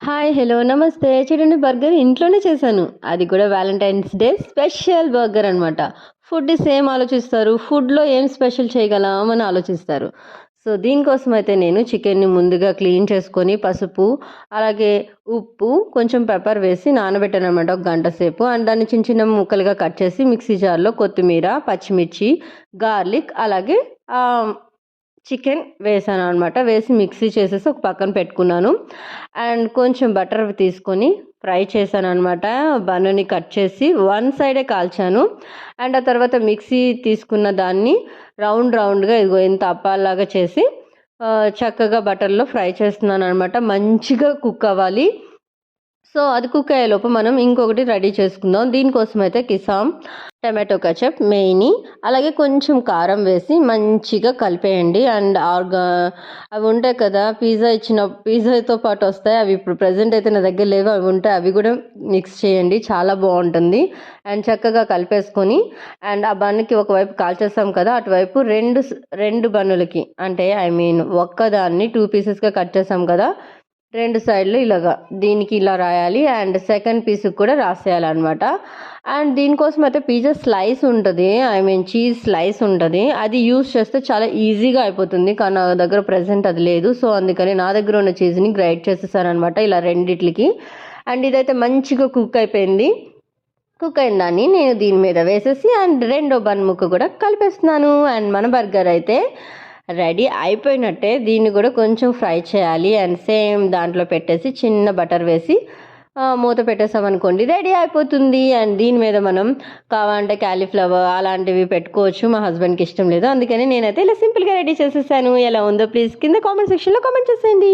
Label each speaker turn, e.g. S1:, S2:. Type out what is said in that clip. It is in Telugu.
S1: హాయ్! హలో! నమస్తే. చూడండి బర్గర్ ఇంట్లోనే చేశాను. అది కూడా వాలంటైన్స్ డే స్పెషల్ బర్గర్ అనమాట. ఫుడ్ సేమ్ ఆలోచిస్తారు. ఫుడ్‌లో ఏం స్పెషల్ చేయగలం అని ఆలోచిస్తారు. సో, దీనికోసమైతే నేను చికెన్‌ని ముందుగా క్లీన్ చేసుకొని పసుపు, అలాగే ఉప్పు, కొంచెం పెప్పర్ వేసి నానబెట్టాననమాట ఒక గంట సేపు. అండ్ దాన్ని చిన్న చిన్న ముక్కలుగా కట్ చేసి మిక్సీ జార్‌లో కొత్తిమీర, పచ్చిమిర్చి, గార్లిక్ అలాగే చికెన్ వేసాననమాట. వేసి మిక్సీ చేసేసి ఒక పక్కన పెట్టుకున్నాను. అండ్ కొంచెం బటర్ తీసుకొని ఫ్రై చేశాననమాట. బన్నుని కట్ చేసి వన్ సైడే కాల్చాను. అండ్ ఆ తర్వాత మిక్సీ తీసుకున్న దాన్ని రౌండ్‌గా ఇదిగో ఇంత అప్పాల్లాగా చేసి చక్కగా బటర్‌లో ఫ్రై చేస్తున్నాననమాట. మంచిగా కుక్ అవ్వాలి. సో, అది కుక్ అయ్యేలోపు మనం ఇంకొకటి రెడీ చేసుకుందాం. దీనికోసమైతే టమాటో కెచప్, మెయిని, అలాగే కొంచెం కారం వేసి మంచిగా కలిపేయండి. అండ్ అవి ఉంటాయి కదా! పిజ్జాతో పాటు వస్తాయి. అవి ఇప్పుడు ప్రెజెంట్ అయితే నా దగ్గర లేవు. అవి ఉంటే అవి కూడా మిక్స్ చేయండి. చాలా బాగుంటుంది. అండ్ చక్కగా కలిపేసుకొని అండ్ ఆ బన్నుకి ఒకవైపు కాల్చేస్తాం కదా! అటువైపు రెండు బన్నులకి అంటే ఒక్కదాన్ని 2 పీసెస్‌గా కట్ చేసాం కదా! 2 సైడ్‌లు ఇలాగా దీనికి ఇలా రాయాలి. అండ్ సెకండ్ పీస్‌కి కూడా రాసేయాలనమాట. అండ్ దీనికోసం అయితే పిజ్జా స్లైస్ ఉంటది. చీజ్ స్లైస్ ఉంటది. అది యూజ్ చేస్తే చాలా ఈజీగా అయిపోతుంది. కానీ నా దగ్గర ప్రెజెంట్ అది లేదు. సో, అందుకని నా దగ్గర ఉన్న చీజ్‌ని గ్రైండ్ చేసేసాననమాట ఇలా రెండిట్లికి. అండ్ ఇదైతే మంచిగా కుక్ అయిపోయింది. కుక్ అయిన దాన్ని నేను దీని మీద వేసేసి అండ్ రెండో బన్ ముక్క కూడా కలిపేస్తున్నాను. అండ్ మన బర్గర్ అయితే రెడీ అయిపోయినట్టే. దీన్ని కూడా కొంచెం ఫ్రై చేయాలి. అండ్ సేమ్ దాంట్లో పెట్టేసి చిన్న బటర్ వేసి మూత పెట్టేసామనుకోండి రెడీ అయిపోతుంది. అండ్ దీని మీద మనం కావాలంటే క్యాలీఫ్లవర్ అలాంటివి పెట్టుకోవచ్చు. మా హస్బెండ్కి ఇష్టం లేదు. అందుకని నేనైతే ఇలా సింపుల్గా రెడీ చేసేసాను. ఎలా ఉందో ప్లీజ్ కింద కామెంట్ సెక్షన్లో కామెంట్ చేసేయండి.